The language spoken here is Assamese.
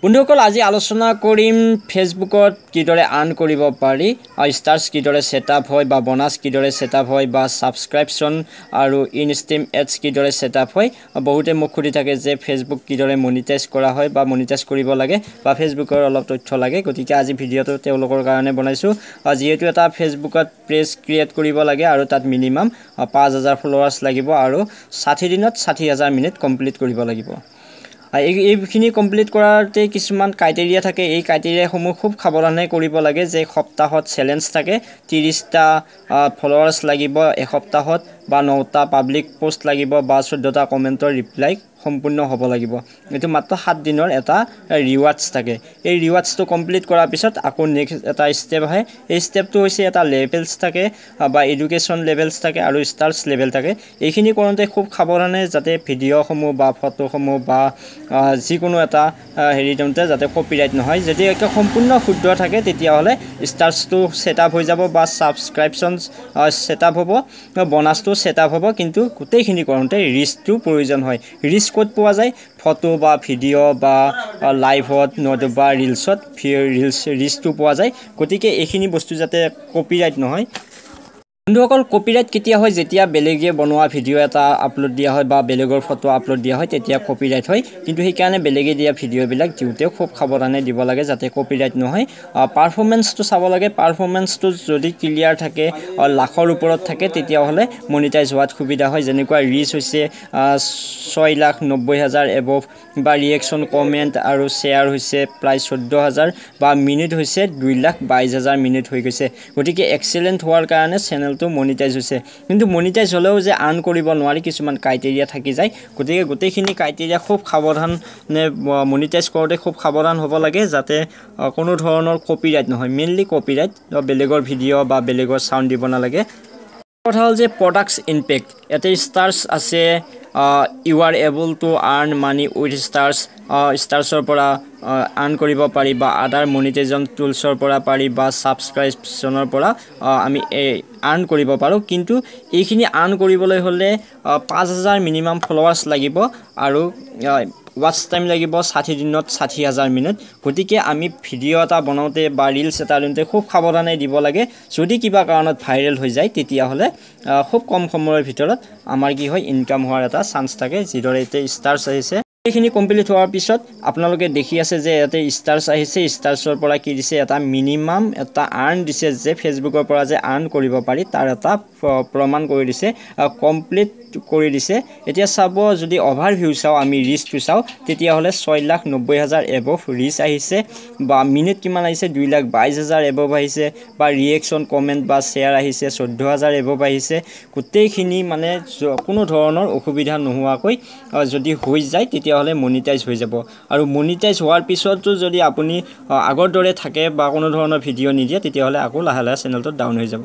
বন্ধুসকল আজি আলোচনা কৰিম ফেসবুকত কিদৰে আৰ্ন কৰিব পাৰি ষ্টাৰ্স কিদৰে সেটআপ হয় বা বোনাস কিদৰে সেটআপ হয় বা সাবস্ক্ৰিপশন আৰু ইনষ্টিম এডস কিদৰে সেটআপ হয় বহুতে মোক খুদি থাকে যে ফেসবুক কিদৰে মনিটাইজ কৰা হয় বা মনিটাইজ কৰিব লাগে বা ফেসবুকৰ অলপ তথ্য লাগে গতিকে আজি ভিডিওটো তেওঁলোকৰ কাৰণে বনাইছো যেহেতু এটা ফেসবুকত পেজ ক্ৰিয়েট কৰিব লাগে আৰু তাত মিনিমাম 5000 ফলোৱাৰ্স লাগিব আৰু 60 দিনত 60000 মিনিট কমপ্লিট কৰিব লাগিব এইখিনি কমপ্লিট কৰাতে কিছুমান ক্ৰাইটেৰিয়া থাকে এই ক্ৰাইটেৰিয়াসমূহ খুব সাৱধানে কৰিব লাগে যে সপ্তাহত চ্যালেঞ্জ থাকে 30টা ফলোৱাৰ্স লাগিব এসপ্তাহত বা 9টা পাব্লিক পোষ্ট লাগিব বা 14টা কমেন্টৰ ৰিপ্লাই সম্পূৰ্ণ হ'ব লাগিব এটো মাত্ৰ 7 দিনৰ এটা ৰিৱাৰ্ডস থাকে এই ৰিৱাৰ্ডসটো কমপ্লিট কৰাৰ পিছত আকৌ নেক্সট এটা স্টেপ আহে এই স্টেপটো হৈছে এটা লেভেলস থাকে বা এডুকেশন লেভেলস থাকে আৰু ষ্টাৰ্স লেভেল থাকে এইখিনি কৰোঁতে খুব সাৱধানে যাতে ভিডিঅ'সমূহ বা ফটোসমূহ বা যিকোনো এটা হেৰিটমতে যাতে কপিৰাইট নহয় যদি একটা সম্পূৰ্ণ শুদ্ধ থাকে তেতিয়া হলে ষ্টাৰ্সটো সেটআপ হৈ যাব বা সাবস্ক্ৰিপশনস সেটআপ হ'ব বোনাসটো সেটআপ হ'ব কিন্তু গোটেইখিনি কৰোঁতে ৰিস্কটো প্ৰয়োজন হয় ৰিস্ক কোড পোৱা যায় ফটো বা ভিডিও বা লাইভত নতুবা ৰিলছত ৰিস্কটো পোৱা যায় গতিকে এইখিনি বস্তু যাতে কপিৰাইট নহয় বন্ধুসকল কপিৰাইট কেতিয়া হয় যেতিয়া বেলেগে বনোৱা ভিডিও এটা আপলোড দিয়া হয় বা বেলেগৰ ফটো আপলোড দিয়া হয় তেতিয়া কপিৰাইট হয় কিন্তু সেই কাৰণে বেলেগে দিয়া ভিডিও বিলাক দিওতে খুব সাৱধানে দিব লাগে যাতে কপিৰাইট নহয় পাৰফৰম্যান্সটো চাব লাগে পাৰফৰম্যান্সটো যদি ক্লিয়াৰ থাকে লাখৰ ওপৰত থাকে তেতিয়া হলে মনিটাইজ হোৱাত সুবিধা হয় যেনেকুৱা ৰিচ হৈছে 6,90,000 এবভ বা ৰিঅ্যাকশন কমেন্ট আৰু শেয়াৰ হৈছে প্ৰায় 14000 বা মিনিট হৈছে 2,22,000 মিনিট হৈ গৈছে গতিকে এক্সেলেন্ট হোৱাৰ কাৰণে চেনেল মনিটাইজ হৈছে কিন্তু মনিটাইজ হলেও যে আৰ্ন কৰিব নোৱাৰি কিছুমান ক্ৰাইটেৰিয়া থাকি যায় গতিকে গোটেইখিনি ক্ৰাইটেৰিয়া খুব সাৱধানে মনিটাইজ কৰোঁতে খুব সাৱধান হ'ব লাগে যাতে কোনো ধৰণৰ কপিৰাইট নহয় মেইনলি কপিৰাইট বেলেগৰ ভিডিও বা বেলেগৰ সাউন্ড দিব নালাগে কথা হল যে প্ৰডাক্টস ইম্পেক্ট এতে ষ্টাৰ্স আছে you are able to earn money with starsৰ পৰা আৰ্ন কৰিব পাৰি বা আদাৰ মনিটাইজেশন টুলছৰ পৰা পাৰি বা সাবস্ক্ৰিপশনৰ পৰা আমি আৰ্ন কৰিব পাৰো কিন্তু এইখিনি আৰ্ন কৰিবলৈ হলে 5000 মিনিমাম ফলোৱাৰ্স লাগিব আৰু ওয়াচ টাইম লাগিব 60 দিনত 60000 মিনিট গতিকে আমি ভিডিও এটা বনাওতে বা ৰিলস এটা লওঁতে খুব সাৱধানে দিব লাগে যদি কিবা কাৰণত ভাইৰেল হৈ যায় তেতিয়া হলে খুব কম সময়ৰ ভিতৰত আমাৰ কি হয় ইনকাম হোৱাৰ এটা চান্স থাকে যিদৰে এতে ষ্টাৰ্স আহিছে এইখিনি কমপ্লিট হোৱাৰ পিছত আপোনালোকে দেখি আছে যে এতে ষ্টাৰ্স আহিছে ষ্টাৰ্সৰ পৰা কি দিছে এটা মিনিমাম এটা আৰ্ন দিছে যে ফেসবুকৰ পৰা যে আৰ্ন কৰিব পাৰি তাৰ এটা প্ৰমাণ কৰি দিছে কমপ্লিট কৰি দিছে এতিয়া চাব যদি ওভাৰভিউ চাও আমি ৰিচটো চাও তেতিয়া হলে 6,90,000 এবভ ৰিচ আহিছে বা মিনিট কিমান আহিছে 2,22,000 এবভ আহিছে বা ৰিঅ্যাকশন কমেন্ট বা শেয়াৰ আহিছে 14000 এবভ আহিছে গোটেইখিনি মানে কোনো ধৰণৰ অসুবিধা নোহোৱাকৈ যদি হৈ যায় তেতিয়া হলে মনিটাইজ হৈ যাব আৰু মনিটাইজ হোৱাৰ পিছতো যদি আপুনি আগৰ দৰে থাকে বা কোনো ধৰণৰ ভিডিও নিদিয়ে তেতিয়া হলে আকৌ লাহে লাহে চেনেলটো ডাউন হৈ যাব